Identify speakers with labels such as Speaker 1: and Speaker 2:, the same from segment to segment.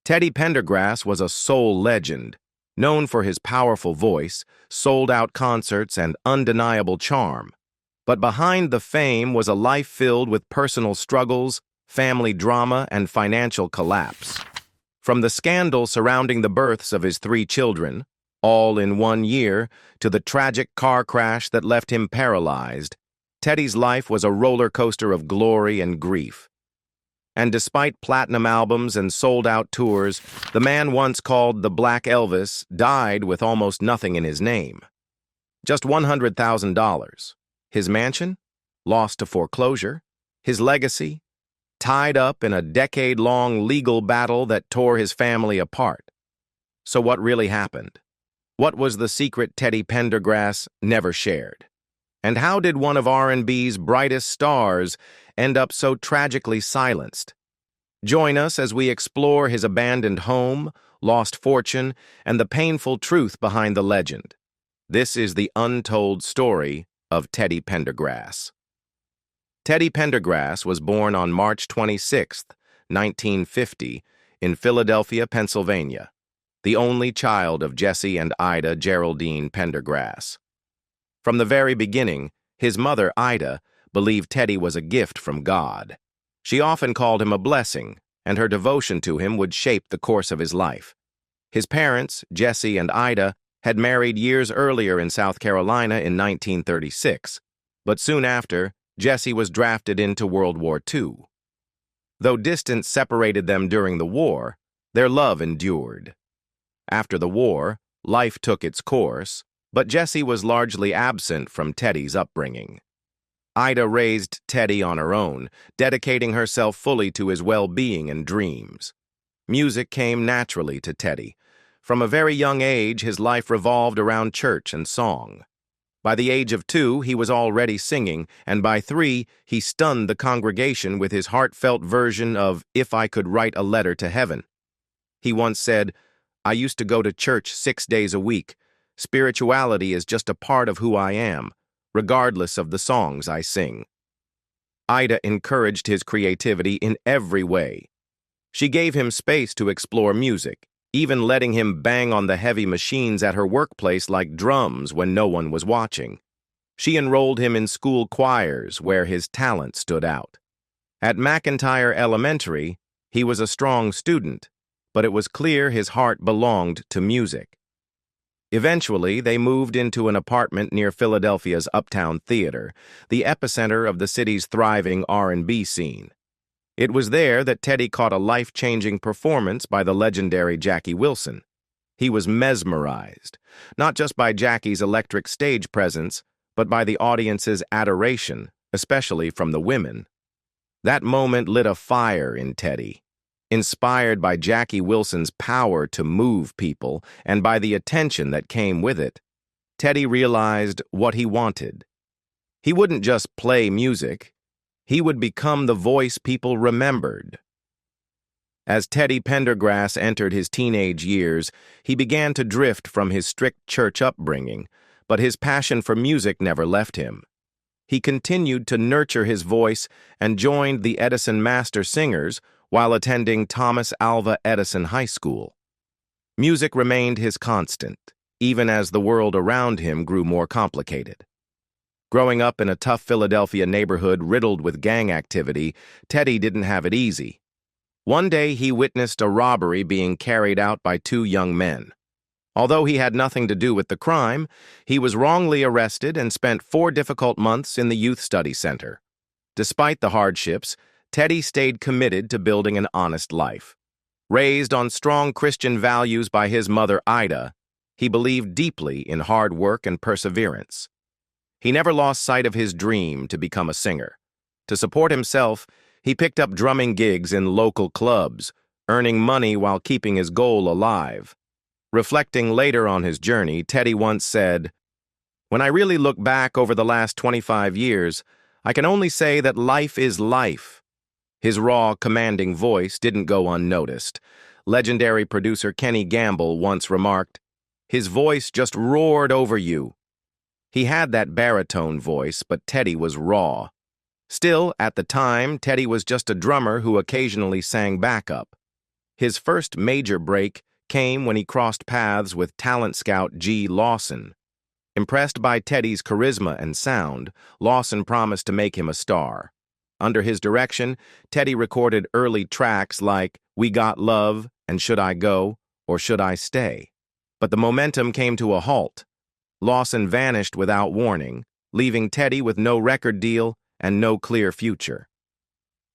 Speaker 1: Teddy Pendergrass was a soul legend, known for his powerful voice, sold-out concerts, and undeniable charm. But behind the fame was a life filled with personal struggles, family drama, and financial collapse. From the scandal surrounding the births of his 3 children, all in 1 year, to the tragic car crash that left him paralyzed, Teddy's life was a roller coaster of glory and grief. And despite platinum albums and sold-out tours, the man once called the Black Elvis died with almost nothing in his name. Just $100,000. His mansion? Lost to foreclosure. His legacy? Tied up in a decade-long legal battle that tore his family apart. So what really happened? What was the secret Teddy Pendergrass never shared? And how did one of R&B's brightest stars end up so tragically silenced? Join us as we explore his abandoned home, lost fortune, and the painful truth behind the legend. This is the untold story of Teddy Pendergrass. Teddy Pendergrass was born on March 26, 1950, in Philadelphia, Pennsylvania, the only child of Jesse and Ida Geraldine Pendergrass. From the very beginning, his mother, Ida, believed Teddy was a gift from God. She often called him a blessing, and her devotion to him would shape the course of his life. His parents, Jesse and Ida, had married years earlier in South Carolina in 1936, but soon after, Jesse was drafted into World War II. Though distance separated them during the war, their love endured. After the war, life took its course, but Jesse was largely absent from Teddy's upbringing. Ida raised Teddy on her own, dedicating herself fully to his well-being and dreams. Music came naturally to Teddy. From a very young age, his life revolved around church and song. By the age of 2, he was already singing, and by 3, he stunned the congregation with his heartfelt version of "If I Could Write a Letter to Heaven." He once said, "I used to go to church 6 days a week. Spirituality is just a part of who I am, regardless of the songs I sing." Ida encouraged his creativity in every way. She gave him space to explore music, even letting him bang on the heavy machines at her workplace like drums when no one was watching. She enrolled him in school choirs where his talent stood out. At McIntyre Elementary, he was a strong student, but it was clear his heart belonged to music. Eventually, they moved into an apartment near Philadelphia's Uptown Theater, the epicenter of the city's thriving R&B scene. It was there that Teddy caught a life-changing performance by the legendary Jackie Wilson. He was mesmerized, not just by Jackie's electric stage presence, but by the audience's adoration, especially from the women. That moment lit a fire in Teddy. Inspired by Jackie Wilson's power to move people and by the attention that came with it, Teddy realized what he wanted. He wouldn't just play music, he would become the voice people remembered. As Teddy Pendergrass entered his teenage years, he began to drift from his strict church upbringing, but his passion for music never left him. He continued to nurture his voice and joined the Edison Master Singers while attending Thomas Alva Edison High School. Music remained his constant, even as the world around him grew more complicated. Growing up in a tough Philadelphia neighborhood riddled with gang activity, Teddy didn't have it easy. One day he witnessed a robbery being carried out by 2 young men. Although he had nothing to do with the crime, he was wrongly arrested and spent 4 difficult months in the Youth Study Center. Despite the hardships, Teddy stayed committed to building an honest life. Raised on strong Christian values by his mother Ida, he believed deeply in hard work and perseverance. He never lost sight of his dream to become a singer. To support himself, he picked up drumming gigs in local clubs, earning money while keeping his goal alive. Reflecting later on his journey, Teddy once said, "When I really look back over the last 25 years, I can only say that life is life." His raw, commanding voice didn't go unnoticed. Legendary producer Kenny Gamble once remarked, "His voice just roared over you." He had that baritone voice, but Teddy was raw. Still, at the time, Teddy was just a drummer who occasionally sang backup. His first major break came when he crossed paths with talent scout G. Lawson. Impressed by Teddy's charisma and sound, Lawson promised to make him a star. Under his direction, Teddy recorded early tracks like We Got Love and Should I Go or Should I Stay? But the momentum came to a halt. Lawson vanished without warning, leaving Teddy with no record deal and no clear future.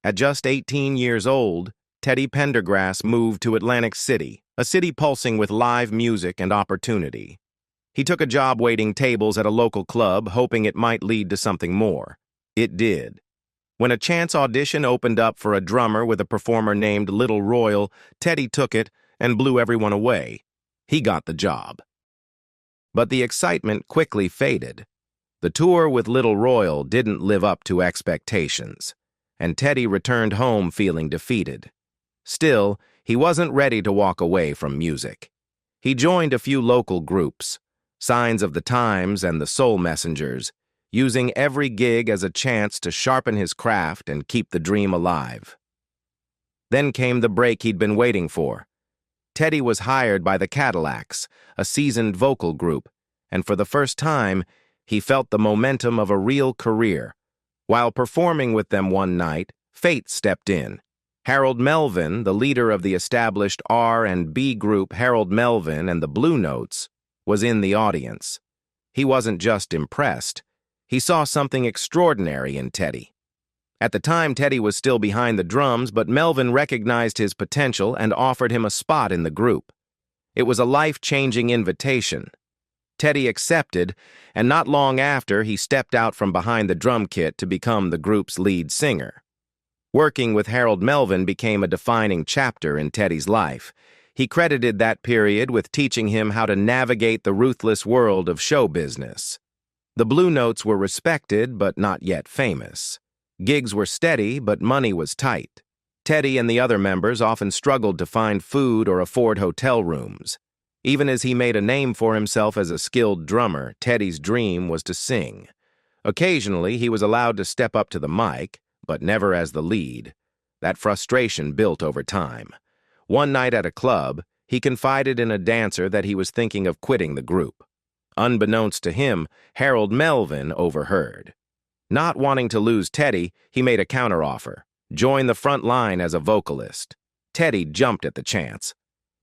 Speaker 1: At just 18 years old, Teddy Pendergrass moved to Atlantic City, a city pulsing with live music and opportunity. He took a job waiting tables at a local club, hoping it might lead to something more. It did. When a chance audition opened up for a drummer with a performer named Little Royal, Teddy took it and blew everyone away. He got the job. But the excitement quickly faded. The tour with Little Royal didn't live up to expectations, and Teddy returned home feeling defeated. Still, he wasn't ready to walk away from music. He joined a few local groups, Signs of the Times and the Soul Messengers, using every gig as a chance to sharpen his craft and keep the dream alive. Then came the break he'd been waiting for. Teddy was hired by the Cadillacs, a seasoned vocal group, and for the first time, he felt the momentum of a real career. While performing with them one night, fate stepped in. Harold Melvin, the leader of the established R&B group Harold Melvin and the Blue Notes, was in the audience. He wasn't just impressed. He saw something extraordinary in Teddy. At the time, Teddy was still behind the drums, but Melvin recognized his potential and offered him a spot in the group. It was a life-changing invitation. Teddy accepted, and not long after, he stepped out from behind the drum kit to become the group's lead singer. Working with Harold Melvin became a defining chapter in Teddy's life. He credited that period with teaching him how to navigate the ruthless world of show business. The Blue Notes were respected, but not yet famous. Gigs were steady, but money was tight. Teddy and the other members often struggled to find food or afford hotel rooms. Even as he made a name for himself as a skilled drummer, Teddy's dream was to sing. Occasionally, he was allowed to step up to the mic, but never as the lead. That frustration built over time. One night at a club, he confided in a dancer that he was thinking of quitting the group. Unbeknownst to him, Harold Melvin overheard. Not wanting to lose Teddy, he made a counteroffer. Join the front line as a vocalist. Teddy jumped at the chance.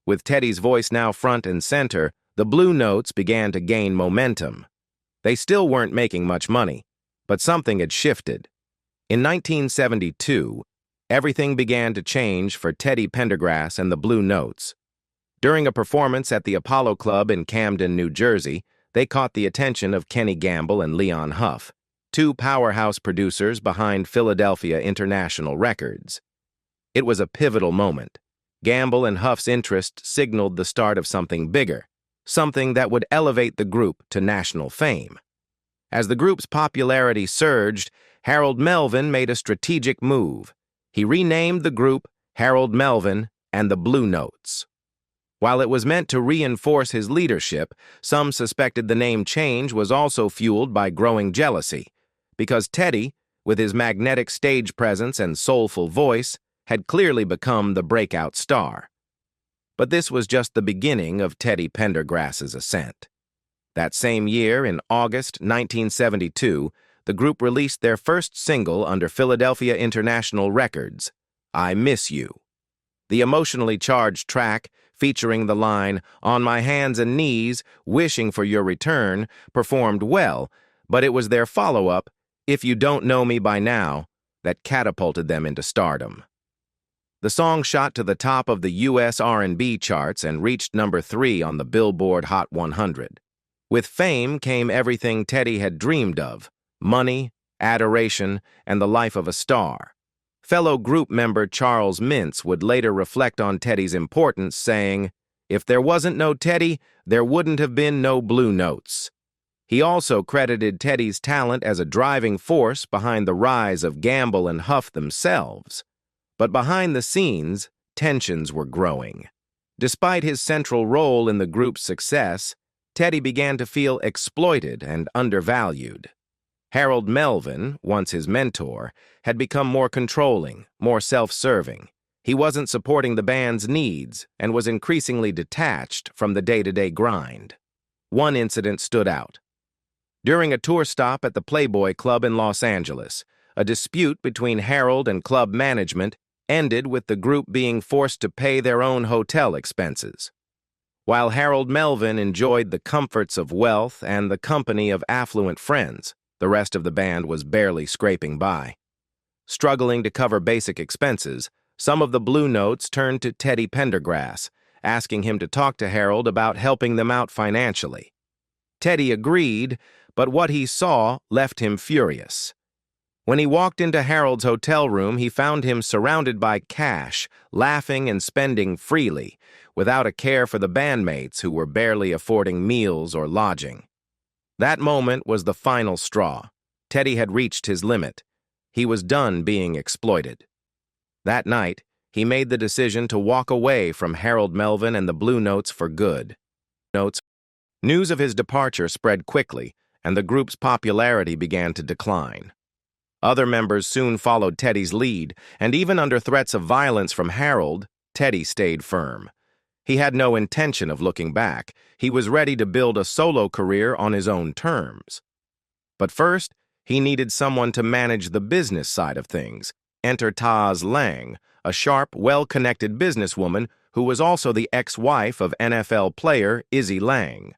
Speaker 1: With Teddy's voice now front and center, the Blue Notes began to gain momentum. They still weren't making much money, but something had shifted. In 1972, everything began to change for Teddy Pendergrass and the Blue Notes. During a performance at the Apollo Club in Camden, New Jersey, they caught the attention of Kenny Gamble and Leon Huff, two powerhouse producers behind Philadelphia International Records. It was a pivotal moment. Gamble and Huff's interest signaled the start of something bigger, something that would elevate the group to national fame. As the group's popularity surged, Harold Melvin made a strategic move. He renamed the group Harold Melvin and the Blue Notes. While it was meant to reinforce his leadership, some suspected the name change was also fueled by growing jealousy, because Teddy, with his magnetic stage presence and soulful voice, had clearly become the breakout star. But this was just the beginning of Teddy Pendergrass's ascent. That same year, in August 1972, the group released their first single under Philadelphia International Records, I Miss You. The emotionally charged track, featuring the line, On My Hands and Knees, Wishing for Your Return, performed well, but it was their follow-up, If You Don't Know Me By Now, that catapulted them into stardom. The song shot to the top of the U.S. R&B charts and reached number 3 on the Billboard Hot 100. With fame came everything Teddy had dreamed of: money, adoration, and the life of a star. Fellow group member Charles Mintz would later reflect on Teddy's importance, saying, "If there wasn't no Teddy, there wouldn't have been no Blue Notes." He also credited Teddy's talent as a driving force behind the rise of Gamble and Huff themselves. But behind the scenes, tensions were growing. Despite his central role in the group's success, Teddy began to feel exploited and undervalued. Harold Melvin, once his mentor, had become more controlling, more self-serving. He wasn't supporting the band's needs and was increasingly detached from the day-to-day grind. One incident stood out. During a tour stop at the Playboy Club in Los Angeles, a dispute between Harold and club management ended with the group being forced to pay their own hotel expenses. While Harold Melvin enjoyed the comforts of wealth and the company of affluent friends, the rest of the band was barely scraping by. Struggling to cover basic expenses, some of the Blue Notes turned to Teddy Pendergrass, asking him to talk to Harold about helping them out financially. Teddy agreed, but what he saw left him furious. When he walked into Harold's hotel room, he found him surrounded by cash, laughing and spending freely, without a care for the bandmates who were barely affording meals or lodging. That moment was the final straw. Teddy had reached his limit. He was done being exploited. That night, he made the decision to walk away from Harold Melvin and the Blue Notes for good. News of his departure spread quickly, and the group's popularity began to decline. Other members soon followed Teddy's lead, and even under threats of violence from Harold, Teddy stayed firm. He had no intention of looking back. He was ready to build a solo career on his own terms. But first, he needed someone to manage the business side of things. Enter Taiz Lang, a sharp, well-connected businesswoman who was also the ex-wife of NFL player Taiz Lang.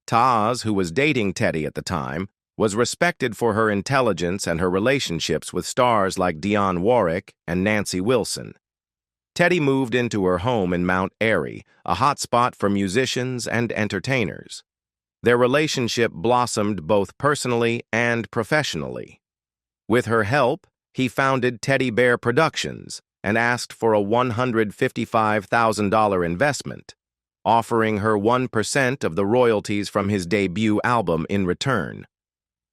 Speaker 1: Taiz, who was dating Teddy at the time, was respected for her intelligence and her relationships with stars like Dionne Warwick and Nancy Wilson. Teddy moved into her home in Mount Airy, a hotspot for musicians and entertainers. Their relationship blossomed both personally and professionally. With her help, he founded Teddy Bear Productions and asked for a $155,000 investment, offering her 1% of the royalties from his debut album in return.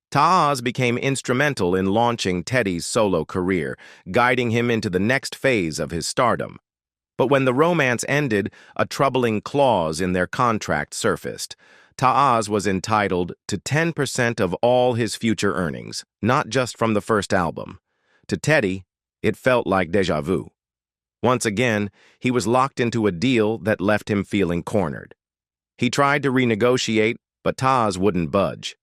Speaker 1: Taiz became instrumental in launching Teddy's solo career, guiding him into the next phase of his stardom. But when the romance ended, a troubling clause in their contract surfaced. Taiz was entitled to 10% of all his future earnings, not just from the first album. To Teddy, it felt like déjà vu. Once again, he was locked into a deal that left him feeling cornered. He tried to renegotiate, but Taiz wouldn't budge.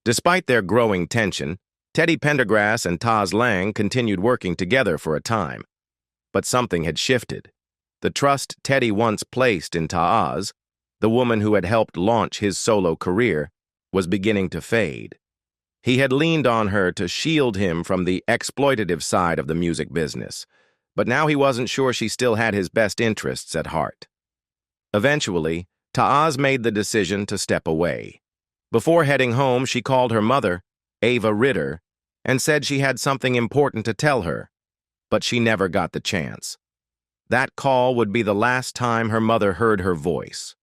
Speaker 1: Despite their growing tension, Teddy Pendergrass and Taiz Lang continued working together for a time. But something had shifted. The trust Teddy once placed in Taiz, the woman who had helped launch his solo career, was beginning to fade. He had leaned on her to shield him from the exploitative side of the music business, but now he wasn't sure she still had his best interests at heart. Eventually, Taiz made the decision to step away. Before heading home, she called her mother, Ava Ritter, and said she had something important to tell her, but she never got the chance. That call would be the last time her mother heard her voice.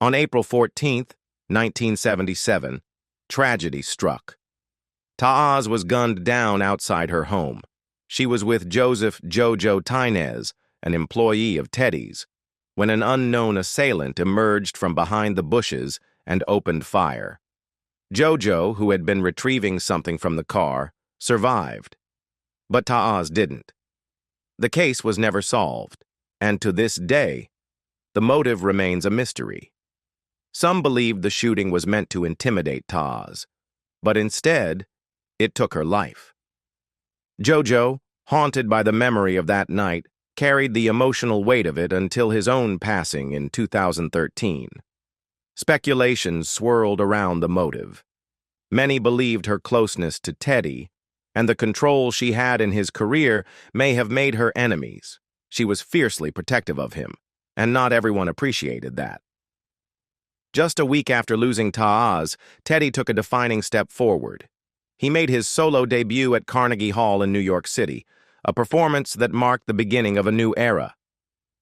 Speaker 1: On April 14, 1977, tragedy struck. Taiz was gunned down outside her home. She was with Joseph Jojo Tainez, an employee of Teddy's, when an unknown assailant emerged from behind the bushes and opened fire. Jojo, who had been retrieving something from the car, survived. But Taiz didn't. The case was never solved, and to this day, the motive remains a mystery. Some believed the shooting was meant to intimidate Taiz, but instead, it took her life. Jojo, haunted by the memory of that night, carried the emotional weight of it until his own passing in 2013. Speculations swirled around the motive. Many believed her closeness to Teddy and the control she had in his career may have made her enemies. She was fiercely protective of him, and not everyone appreciated that. Just a week after losing Taiz, Teddy took a defining step forward. He made his solo debut at Carnegie Hall in New York City, a performance that marked the beginning of a new era.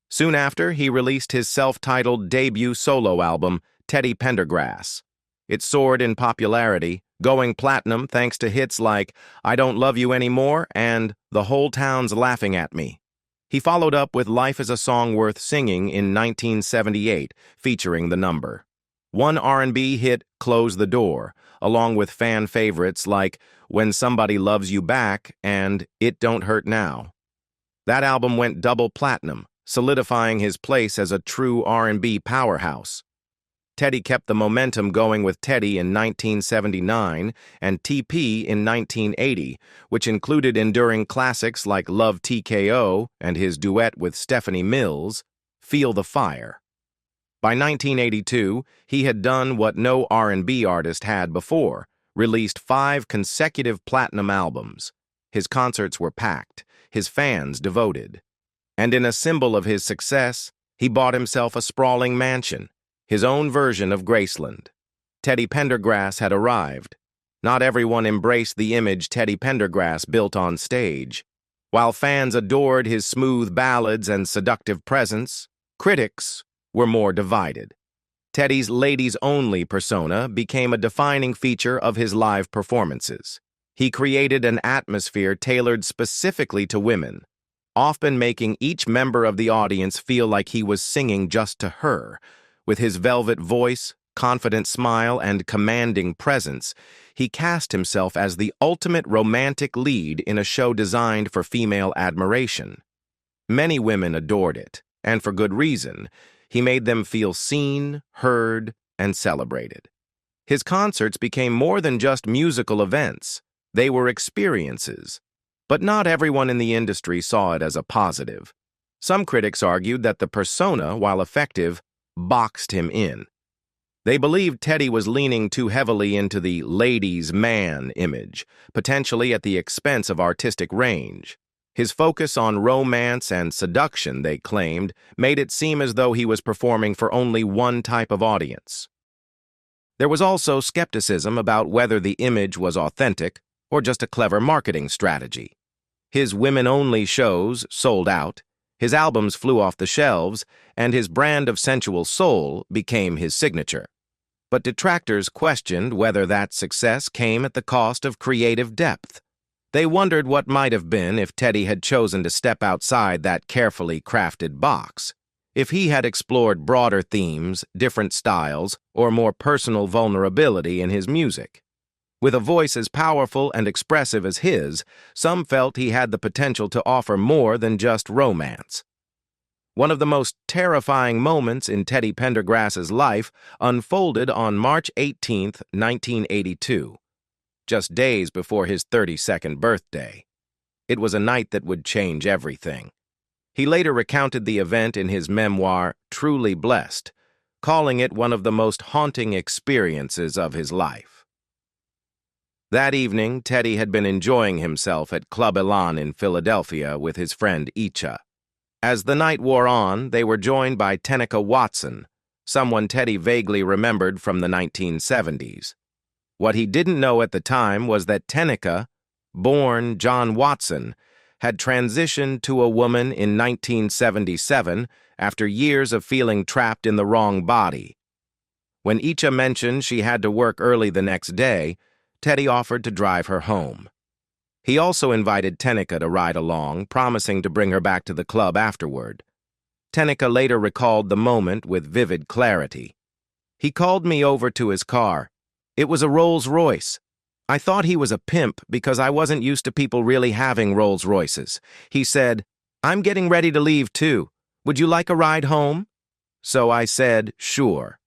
Speaker 1: Soon after, he released his self-titled debut solo album, Teddy Pendergrass. It soared in popularity, going platinum thanks to hits like I Don't Love You Anymore and The Whole Town's Laughing at Me. He followed up with Life is a Song Worth Singing in 1978, featuring the number. One R&B hit, Close the Door, along with fan favorites like When Somebody Loves You Back and It Don't Hurt Now. That album went double platinum, solidifying his place as a true R&B powerhouse. Teddy kept the momentum going with Teddy in 1979 and TP in 1980, which included enduring classics like Love TKO and his duet with Stephanie Mills, Feel the Fire. By 1982, he had done what no R&B artist had before, released 5 consecutive platinum albums. His concerts were packed, his fans devoted. And in a symbol of his success, he bought himself a sprawling mansion, his own version of Graceland. Teddy Pendergrass had arrived. Not everyone embraced the image Teddy Pendergrass built on stage. While fans adored his smooth ballads and seductive presence, critics were more divided. Teddy's ladies-only persona became a defining feature of his live performances. He created an atmosphere tailored specifically to women, often making each member of the audience feel like he was singing just to her. With his velvet voice, confident smile, and commanding presence, he cast himself as the ultimate romantic lead in a show designed for female admiration. Many women adored it, and for good reason. He made them feel seen, heard, and celebrated. His concerts became more than just musical events. They were experiences. But not everyone in the industry saw it as a positive. Some critics argued that the persona, while effective, boxed him in. They believed Teddy was leaning too heavily into the ladies' man image, potentially at the expense of artistic range. His focus on romance and seduction, they claimed, made it seem as though he was performing for only one type of audience. There was also skepticism about whether the image was authentic or just a clever marketing strategy. His women-only shows sold out, his albums flew off the shelves, and his brand of sensual soul became his signature. But detractors questioned whether that success came at the cost of creative depth. They wondered what might have been if Teddy had chosen to step outside that carefully crafted box, if he had explored broader themes, different styles, or more personal vulnerability in his music. With a voice as powerful and expressive as his, some felt he had the potential to offer more than just romance. One of the most terrifying moments in Teddy Pendergrass's life unfolded on March 18, 1982, just days before his 32nd birthday. It was a night that would change everything. He later recounted the event in his memoir, Truly Blessed, calling it one of the most haunting experiences of his life. That evening, Teddy had been enjoying himself at Club Elan in Philadelphia with his friend Icha. As the night wore on, they were joined by Tenica Watson, someone Teddy vaguely remembered from the 1970s. What he didn't know at the time was that Tenica, born John Watson, had transitioned to a woman in 1977 after years of feeling trapped in the wrong body. When Icha mentioned she had to work early the next day, Teddy offered to drive her home. He also invited Tenica to ride along, promising to bring her back to the club afterward. Tenica later recalled the moment with vivid clarity. He called me over to his car. It was a Rolls Royce. I thought he was a pimp because I wasn't used to people really having Rolls Royces. He said, "I'm getting ready to leave too. Would you like a ride home?" So I said, "Sure."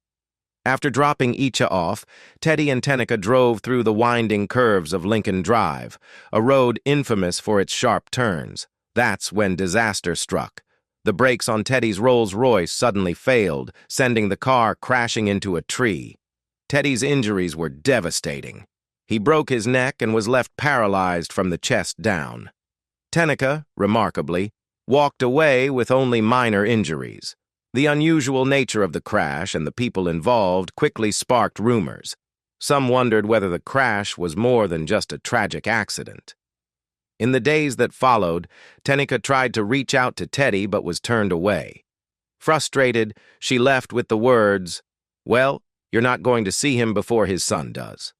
Speaker 1: After dropping Icha off, Teddy and Tenica drove through the winding curves of Lincoln Drive, a road infamous for its sharp turns. That's when disaster struck. The brakes on Teddy's Rolls Royce suddenly failed, sending the car crashing into a tree. Teddy's injuries were devastating. He broke his neck and was left paralyzed from the chest down. Tenica, remarkably, walked away with only minor injuries. The unusual nature of the crash and the people involved quickly sparked rumors. Some wondered whether the crash was more than just a tragic accident. In the days that followed, Tenica tried to reach out to Teddy but was turned away. Frustrated, she left with the words, "Well, you're not going to see him before his son does."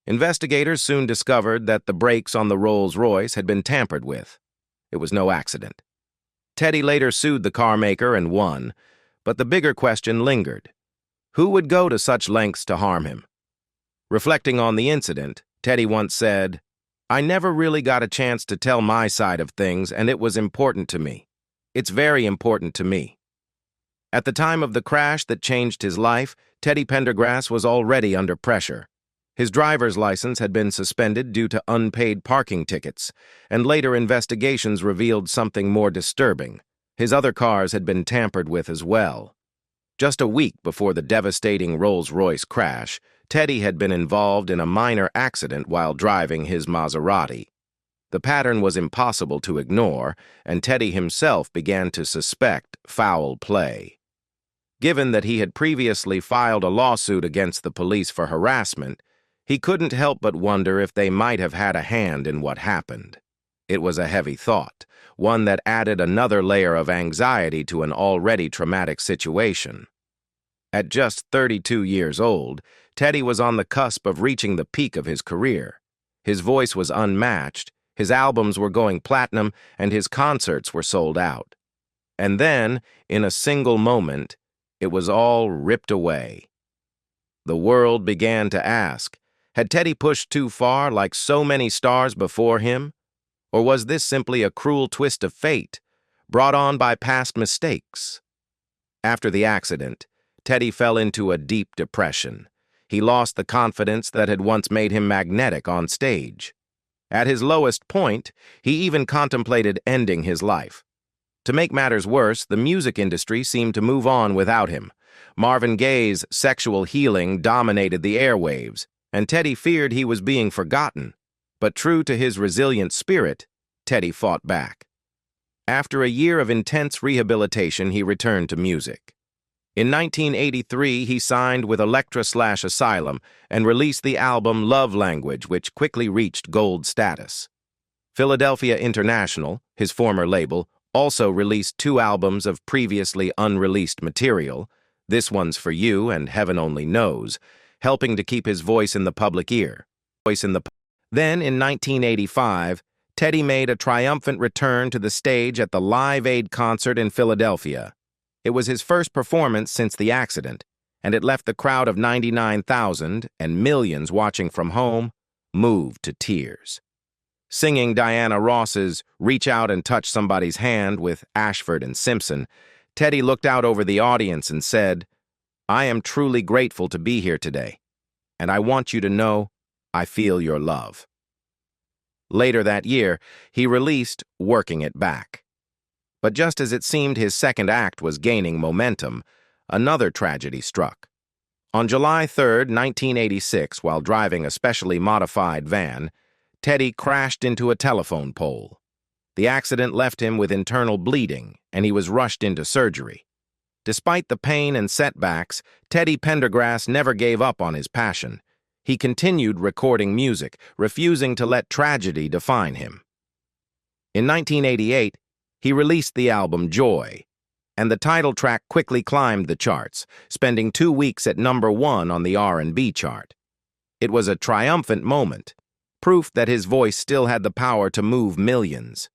Speaker 1: Investigators soon discovered that the brakes on the Rolls Royce had been tampered with. It was no accident. Teddy later sued the car maker and won, but the bigger question lingered. Who would go to such lengths to harm him? Reflecting on the incident, Teddy once said, I never really got a chance to tell my side of things, and it was important to me. It's very important to me. At the time of the crash that changed his life, Teddy Pendergrass was already under pressure. His driver's license had been suspended due to unpaid parking tickets, and later investigations revealed something more disturbing. His other cars had been tampered with as well. Just a week before the devastating Rolls-Royce crash, Teddy had been involved in a minor accident while driving his Maserati. The pattern was impossible to ignore, and Teddy himself began to suspect foul play. Given that he had previously filed a lawsuit against the police for harassment, he couldn't help but wonder if they might have had a hand in what happened. It was a heavy thought, one that added another layer of anxiety to an already traumatic situation. At just 32 years old, Teddy was on the cusp of reaching the peak of his career. His voice was unmatched, his albums were going platinum, and his concerts were sold out. And then, in a single moment, it was all ripped away. The world began to ask, had Teddy pushed too far like so many stars before him? Or was this simply a cruel twist of fate, brought on by past mistakes? After the accident, Teddy fell into a deep depression. He lost the confidence that had once made him magnetic on stage. At his lowest point, he even contemplated ending his life. To make matters worse, the music industry seemed to move on without him. Marvin Gaye's Sexual Healing dominated the airwaves, and Teddy feared he was being forgotten. But true to his resilient spirit, Teddy fought back. After a year of intense rehabilitation, he returned to music. In 1983, he signed with Elektra/Asylum and released the album Love Language, which quickly reached gold status. Philadelphia International, his former label, also released 2 albums of previously unreleased material, This One's For You and Heaven Only Knows, helping to keep his voice in the public ear. Then, in 1985, Teddy made a triumphant return to the stage at the Live Aid concert in Philadelphia. It was his first performance since the accident, and it left the crowd of 99,000 and millions watching from home moved to tears. Singing Diana Ross's Reach Out and Touch Somebody's Hand with Ashford and Simpson, Teddy looked out over the audience and said, "I am truly grateful to be here today, and I want you to know I feel your love." Later that year, he released Working It Back. But just as it seemed his second act was gaining momentum, another tragedy struck. On July 3, 1986, while driving a specially modified van, Teddy crashed into a telephone pole. The accident left him with internal bleeding, and he was rushed into surgery. Despite the pain and setbacks, Teddy Pendergrass never gave up on his passion. He continued recording music, refusing to let tragedy define him. In 1988, he released the album Joy, and the title track quickly climbed the charts, spending 2 weeks at #1 on the R&B chart. It was a triumphant moment, proof that his voice still had the power to move millions.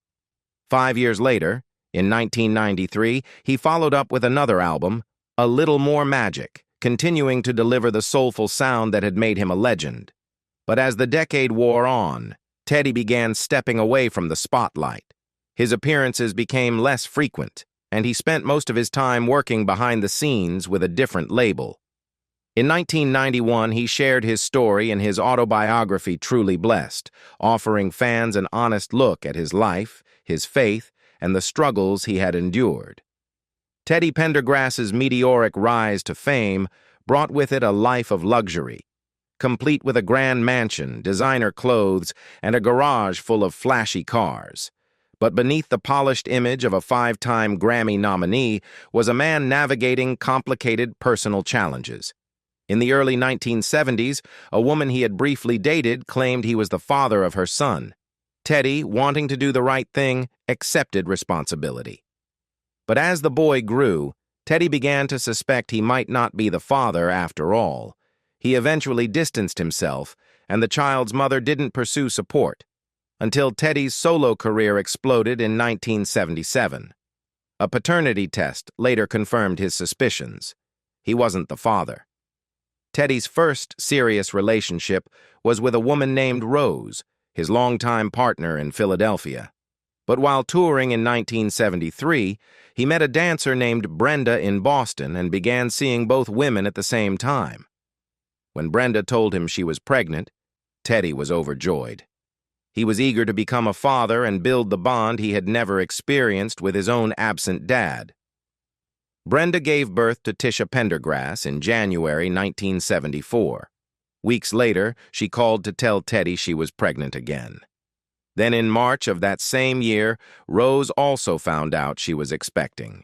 Speaker 1: 5 years later, in 1993, he followed up with another album, A Little More Magic, continuing to deliver the soulful sound that had made him a legend. But as the decade wore on, Teddy began stepping away from the spotlight. His appearances became less frequent, and he spent most of his time working behind the scenes with a different label. In 1991, he shared his story in his autobiography Truly Blessed, offering fans an honest look at his life, his faith, and the struggles he had endured. Teddy Pendergrass's meteoric rise to fame brought with it a life of luxury, complete with a grand mansion, designer clothes, and a garage full of flashy cars. But beneath the polished image of a 5-time Grammy nominee was a man navigating complicated personal challenges. In the early 1970s, a woman he had briefly dated claimed he was the father of her son. Teddy, wanting to do the right thing, accepted responsibility. But as the boy grew, Teddy began to suspect he might not be the father after all. He eventually distanced himself, and the child's mother didn't pursue support, until Teddy's solo career exploded in 1977. A paternity test later confirmed his suspicions. He wasn't the father. Teddy's first serious relationship was with a woman named Rose, his longtime partner in Philadelphia. But while touring in 1973, he met a dancer named Brenda in Boston and began seeing both women at the same time. When Brenda told him she was pregnant, Teddy was overjoyed. He was eager to become a father and build the bond he had never experienced with his own absent dad. Brenda gave birth to Tisha Pendergrass in January 1974. Weeks later, she called to tell Teddy she was pregnant again. Then in March of that same year, Rose also found out she was expecting.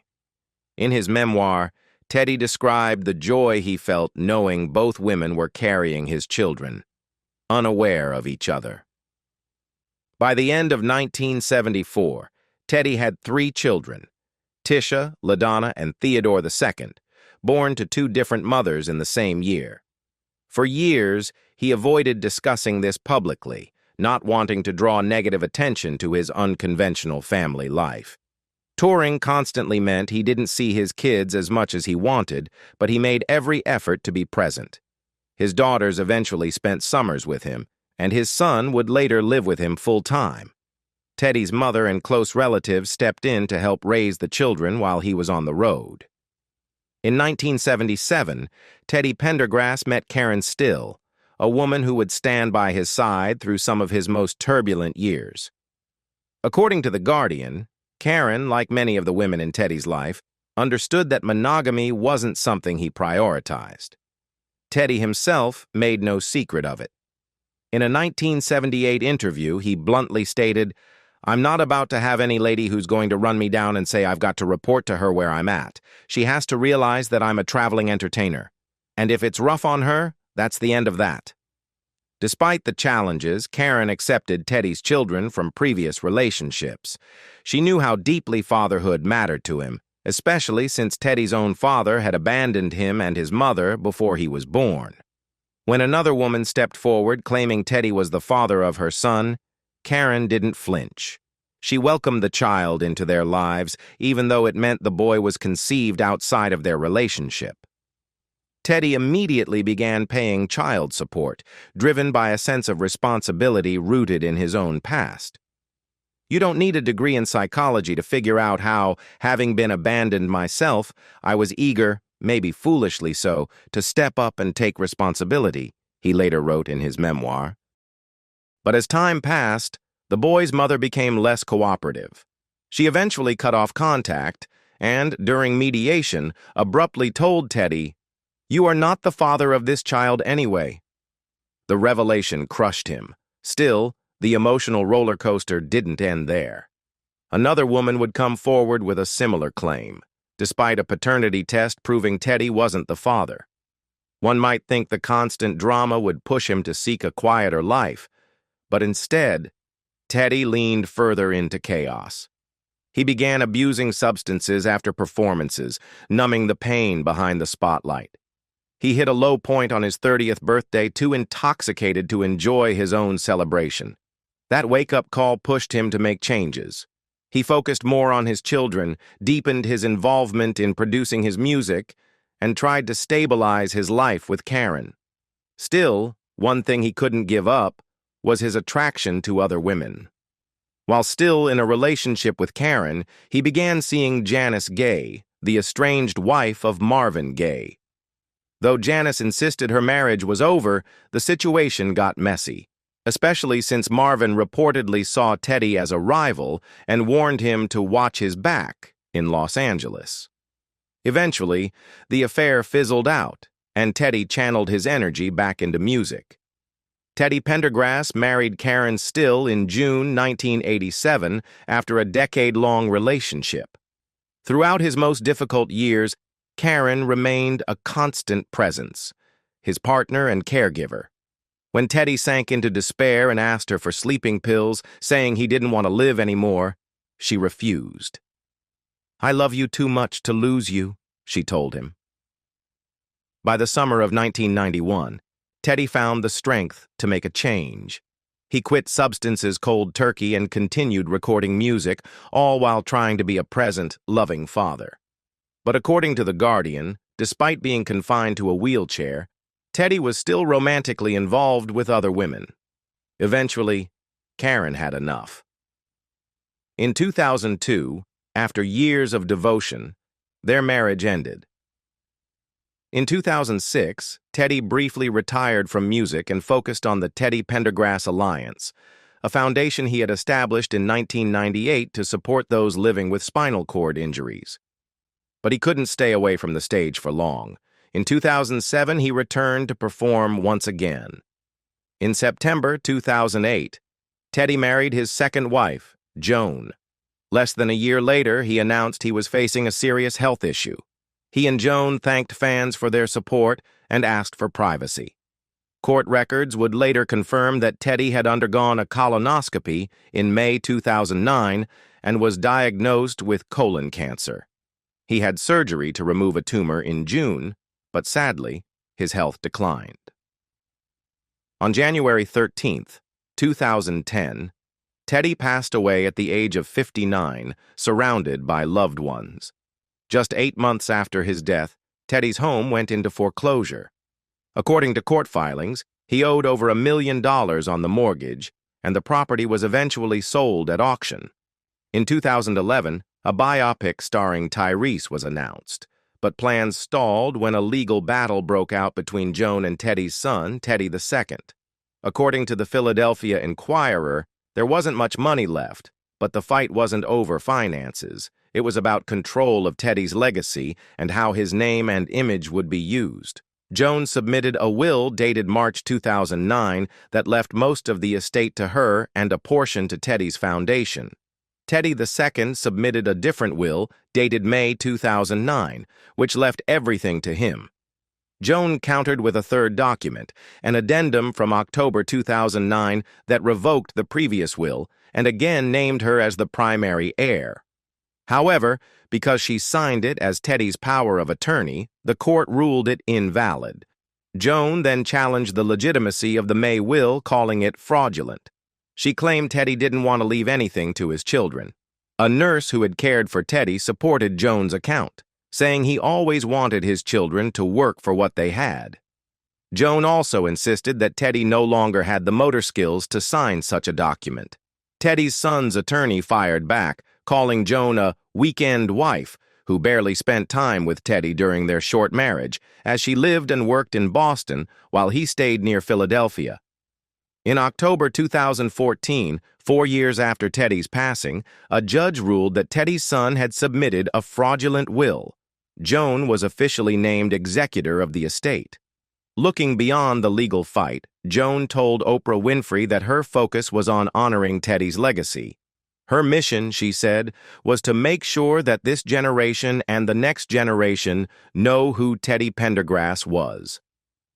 Speaker 1: In his memoir, Teddy described the joy he felt knowing both women were carrying his children, unaware of each other. By the end of 1974, Teddy had 3 children, Tisha, LaDonna, and Theodore II, born to 2 different mothers in the same year. For years, he avoided discussing this publicly, not wanting to draw negative attention to his unconventional family life. Touring constantly meant he didn't see his kids as much as he wanted, but he made every effort to be present. His daughters eventually spent summers with him, and his son would later live with him full-time. Teddy's mother and close relatives stepped in to help raise the children while he was on the road. In 1977, Teddy Pendergrass met Karen Still, a woman who would stand by his side through some of his most turbulent years. According to The Guardian, Karen, like many of the women in Teddy's life, understood that monogamy wasn't something he prioritized. Teddy himself made no secret of it. In a 1978 interview, he bluntly stated, "I'm not about to have any lady who's going to run me down and say I've got to report to her where I'm at. She has to realize that I'm a traveling entertainer. And if it's rough on her, that's the end of that." Despite the challenges, Karen accepted Teddy's children from previous relationships. She knew how deeply fatherhood mattered to him, especially since Teddy's own father had abandoned him and his mother before he was born. When another woman stepped forward claiming Teddy was the father of her son, Karen didn't flinch. She welcomed the child into their lives, even though it meant the boy was conceived outside of their relationship. Teddy immediately began paying child support, driven by a sense of responsibility rooted in his own past. You don't need a degree in psychology to figure out how, having been abandoned myself, I was eager, maybe foolishly so, to step up and take responsibility, he later wrote in his memoir. But as time passed, the boy's mother became less cooperative. She eventually cut off contact and, during mediation, abruptly told Teddy, "You are not the father of this child anyway." The revelation crushed him. Still, the emotional roller coaster didn't end there. Another woman would come forward with a similar claim, despite a paternity test proving Teddy wasn't the father. One might think the constant drama would push him to seek a quieter life, but instead, Teddy leaned further into chaos. He began abusing substances after performances, numbing the pain behind the spotlight. He hit a low point on his 30th birthday, too intoxicated to enjoy his own celebration. That wake-up call pushed him to make changes. He focused more on his children, deepened his involvement in producing his music, and tried to stabilize his life with Karen. Still, one thing he couldn't give up was his attraction to other women. While still in a relationship with Karen, he began seeing Janice Gay, the estranged wife of Marvin Gaye. Though Janice insisted her marriage was over, the situation got messy, especially since Marvin reportedly saw Teddy as a rival and warned him to watch his back in Los Angeles. Eventually, the affair fizzled out, and Teddy channeled his energy back into music. Teddy Pendergrass married Karen Still in June 1987 after a decade-long relationship. Throughout his most difficult years, Karen remained a constant presence, his partner and caregiver. When Teddy sank into despair and asked her for sleeping pills, saying he didn't want to live anymore, she refused. "I love you too much to lose you," she told him. By the summer of 1991, Teddy found the strength to make a change. He quit substances cold turkey and continued recording music, all while trying to be a present, loving father. But according to The Guardian, despite being confined to a wheelchair, Teddy was still romantically involved with other women. Eventually, Karen had enough. In 2002, after years of devotion, their marriage ended. In 2006, Teddy briefly retired from music and focused on the Teddy Pendergrass Alliance, a foundation he had established in 1998 to support those living with spinal cord injuries. But he couldn't stay away from the stage for long. In 2007, he returned to perform once again. In September 2008, Teddy married his second wife, Joan. Less than a year later, he announced he was facing a serious health issue. He and Joan thanked fans for their support and asked for privacy. Court records would later confirm that Teddy had undergone a colonoscopy in May 2009 and was diagnosed with colon cancer. He had surgery to remove a tumor in June, but sadly, his health declined. On January 13, 2010, Teddy passed away at the age of 59, surrounded by loved ones. Just 8 months after his death, Teddy's home went into foreclosure. According to court filings, he owed over $1 million on the mortgage, and the property was eventually sold at auction. In 2011, a biopic starring Taiz was announced, but plans stalled when a legal battle broke out between Joan and Teddy's son, Teddy II. According to the Philadelphia Inquirer, there wasn't much money left, but the fight wasn't over finances. It was about control of Teddy's legacy and how his name and image would be used. Joan submitted a will dated March 2009 that left most of the estate to her and a portion to Teddy's foundation. Teddy II submitted a different will dated May 2009, which left everything to him. Joan countered with a third document, an addendum from October 2009 that revoked the previous will and again named her as the primary heir. However, because she signed it as Teddy's power of attorney, the court ruled it invalid. Joan then challenged the legitimacy of the May will, calling it fraudulent. She claimed Teddy didn't want to leave anything to his children. A nurse who had cared for Teddy supported Joan's account, saying he always wanted his children to work for what they had. Joan also insisted that Teddy no longer had the motor skills to sign such a document. Teddy's son's attorney fired back, calling Joan a weekend wife who barely spent time with Teddy during their short marriage, as she lived and worked in Boston while he stayed near Philadelphia. In October 2014, 4 years after Teddy's passing, a judge ruled that Teddy's son had submitted a fraudulent will. Joan was officially named executor of the estate. Looking beyond the legal fight, Joan told Oprah Winfrey that her focus was on honoring Teddy's legacy. Her mission, she said, was to make sure that this generation and the next generation know who Teddy Pendergrass was.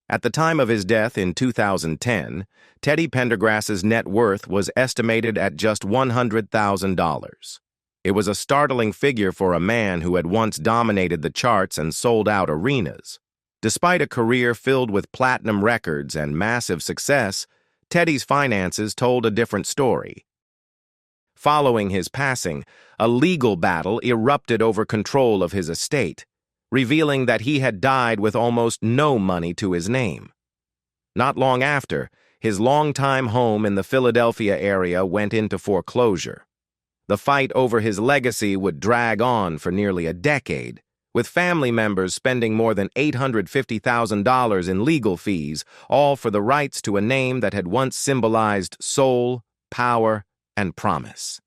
Speaker 1: At the time of his death in 2010, Teddy Pendergrass's net worth was estimated at just $100,000. It was a startling figure for a man who had once dominated the charts and sold out arenas. Despite a career filled with platinum records and massive success, Teddy's finances told a different story. Following his passing, a legal battle erupted over control of his estate, revealing that he had died with almost no money to his name. Not long after, his longtime home in the Philadelphia area went into foreclosure. The fight over his legacy would drag on for nearly a decade, with family members spending more than $850,000 in legal fees, all for the rights to a name that had once symbolized soul, power, and promise.